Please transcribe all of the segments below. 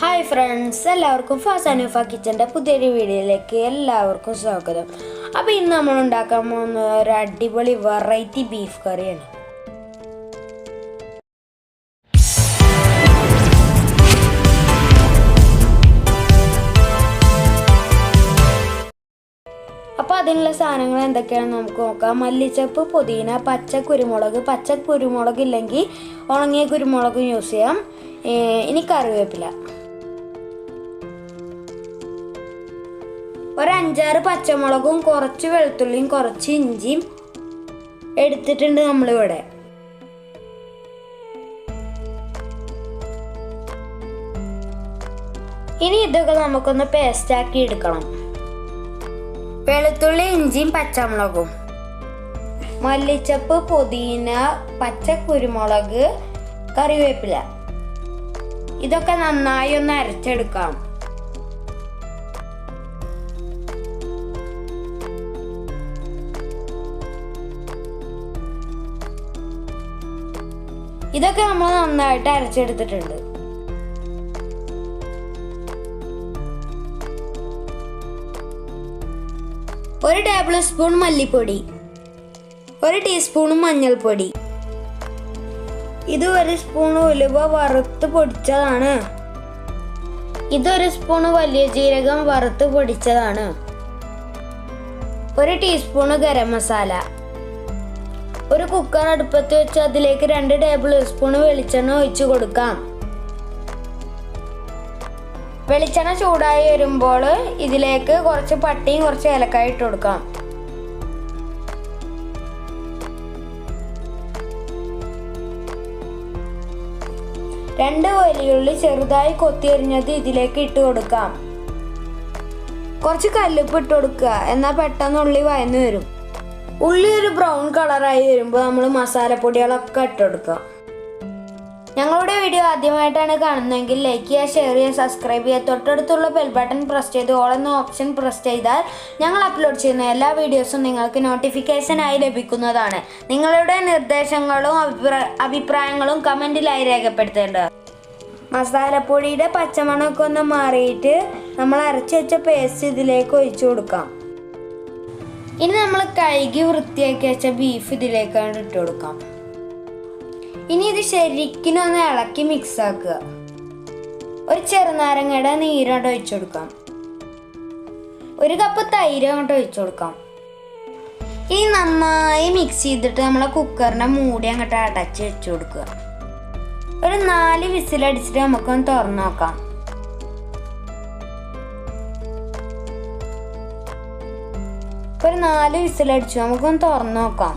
Hi friends, എല്ലാവർക്കും Anofa കിച്ചൻ്റെ പുതിയൊരു വീഡിയോയിലേക്ക് എല്ലാവർക്കും സ്വാഗതം. അപ്പോൾ ഇന്ന് നമ്മൾ ഉണ്ടാക്കാൻ പോകുന്ന ഒരു അടിപൊളി വെറൈറ്റി ബീഫ് കറിയാണ്. അപ്പോൾ അതിനുള്ള സാധനങ്ങൾ എന്തൊക്കെയാണെന്ന് നമുക്ക് നോക്കാം. മല്ലിച്ചപ്പ്, പുതിന, പച്ച കുരുമുളക് ഇല്ലെങ്കിൽ ഉണങ്ങിയ കുരുമുളകും യൂസ് ചെയ്യാം. ഇനി കറിവേപ്പില, ഒരു 5-6 പച്ചമുളകും കുറച്ച് വെളുത്തുള്ളിയും കുറച്ച് ഇഞ്ചിയും എടുത്തിട്ടുണ്ട് നമ്മളിവിടെ. ഇനി ഇതൊക്കെ നമുക്കൊന്ന് പേസ്റ്റ് ആക്കി എടുക്കണം. വെളുത്തുള്ളി, ഇഞ്ചിയും പച്ചമുളകും, മല്ലിച്ചപ്പ്, പുതിന, പച്ച കുരുമുളക്, കറിവേപ്പില, ഇതൊക്കെ നന്നായി ഒന്ന് അരച്ചെടുക്കാം. ഇതൊക്കെ നമ്മൾ നന്നായിട്ട് അരച്ചെടുത്തിട്ടുണ്ട്. ഒരു ടേബിൾ സ്പൂൺ മല്ലിപ്പൊടി, 1 ടീസ്പൂൺ മഞ്ഞൾപ്പൊടി, ഇത് 1 സ്പൂൺ ഉലുവ വറുത്ത് പൊടിച്ചതാണ്. ഇത് 1 സ്പൂൺ വലിയ ജീരകം വറുത്ത് പൊടിച്ചതാണ്. 1 ടീസ്പൂൺ ഗരം മസാല. ഒരു കുക്കർ അടുപ്പത്ത് വെച്ച് അതിലേക്ക് 2 ടേബിൾ സ്പൂൺ വെളിച്ചെണ്ണ ഒഴിച്ചു കൊടുക്കാം. വെളിച്ചെണ്ണ ചൂടായി വരുമ്പോൾ ഇതിലേക്ക് കുറച്ച് പട്ടയും കുറച്ച് ഏലക്കായ ഇട്ട് കൊടുക്കാം. രണ്ട് വലിയുള്ളി ചെറുതായി കൊത്തിയരിഞ്ഞത് ഇതിലേക്ക് ഇട്ട് കൊടുക്കാം. കുറച്ച് കല്ലുപ്പ് ഇട്ട് കൊടുക്കുക, എന്നാൽ പെട്ടെന്ന് ഉള്ളി വഴന്നു വരും. ഉള്ളി ഒരു ബ്രൗൺ കളറായി വരുമ്പോൾ നമ്മൾ മസാലപ്പൊടികളൊക്കെ ഇട്ട് കൊടുക്കുക. ഞങ്ങളുടെ വീഡിയോ ആദ്യമായിട്ടാണ് കാണുന്നതെങ്കിൽ ലൈക്ക് ചെയ്യുക, ഷെയർ ചെയ്യുക, സബ്സ്ക്രൈബ് ചെയ്യുക. തൊട്ടടുത്തുള്ള ബെൽ ബട്ടൺ പ്രസ് ചെയ്ത് ഓൾ എന്ന ഓപ്ഷൻ പ്രസ് ചെയ്താൽ ഞങ്ങൾ അപ്ലോഡ് ചെയ്യുന്ന എല്ലാ വീഡിയോസും നിങ്ങൾക്ക് നോട്ടിഫിക്കേഷനായി ലഭിക്കുന്നതാണ്. നിങ്ങളുടെ നിർദ്ദേശങ്ങളും അഭിപ്രായങ്ങളും കമൻറ്റിലായി രേഖപ്പെടുത്തേണ്ടത്. മസാലപ്പൊടിയുടെ പച്ചമണമൊക്കെ ഒന്ന് മാറിയിട്ട് നമ്മൾ അരച്ച് വെച്ച പേസ്റ്റ് ഇതിലേക്ക് ഒഴിച്ചു കൊടുക്കാം. ഇനി നമ്മൾ കഴുകി വൃത്തിയാക്കി വെച്ച ബീഫ് ഇതിലേക്കാണ് ഇട്ട് കൊടുക്കാം. ഇനി ഇത് ശരിക്കിനൊന്ന് ഇളക്കി മിക്സ് ആക്കുക. ഒരു ചെറുനാരങ്ങയുടെ നീരങ്ങോട്ട് ഒഴിച്ചു കൊടുക്കാം. 1 കപ്പ് തൈര് അങ്ങോട്ട് ഒഴിച്ചു കൊടുക്കാം. ഇനി നന്നായി മിക്സ് ചെയ്തിട്ട് നമ്മളെ കുക്കറിനെ മൂടി അങ്ങോട്ട് അടച്ച് വെച്ചു കൊടുക്കുക. ഒരു 4 വിസിലടിച്ചിട്ട് നമുക്കൊന്ന് തുറന്നു നോക്കാം. ഒരു 4 വിസിലടിച്ചു, നമുക്കൊന്ന് തുറന്നു നോക്കാം.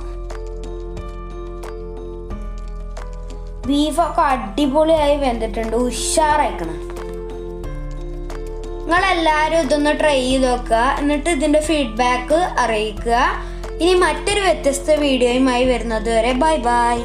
ബീഫൊക്കെ അടിപൊളിയായി വെന്തിട്ടുണ്ട്, ഉഷാറായിക്കണം. നിങ്ങളെല്ലാവരും ഇതൊന്ന് ട്രൈ ചെയ്ത് നോക്കുക, എന്നിട്ട് ഇതിൻ്റെ ഫീഡ്ബാക്ക് അറിയിക്കുക. ഇനി മറ്റൊരു വ്യത്യസ്ത വീഡിയോയുമായി വരുന്നത് വരെ ബൈ ബൈ.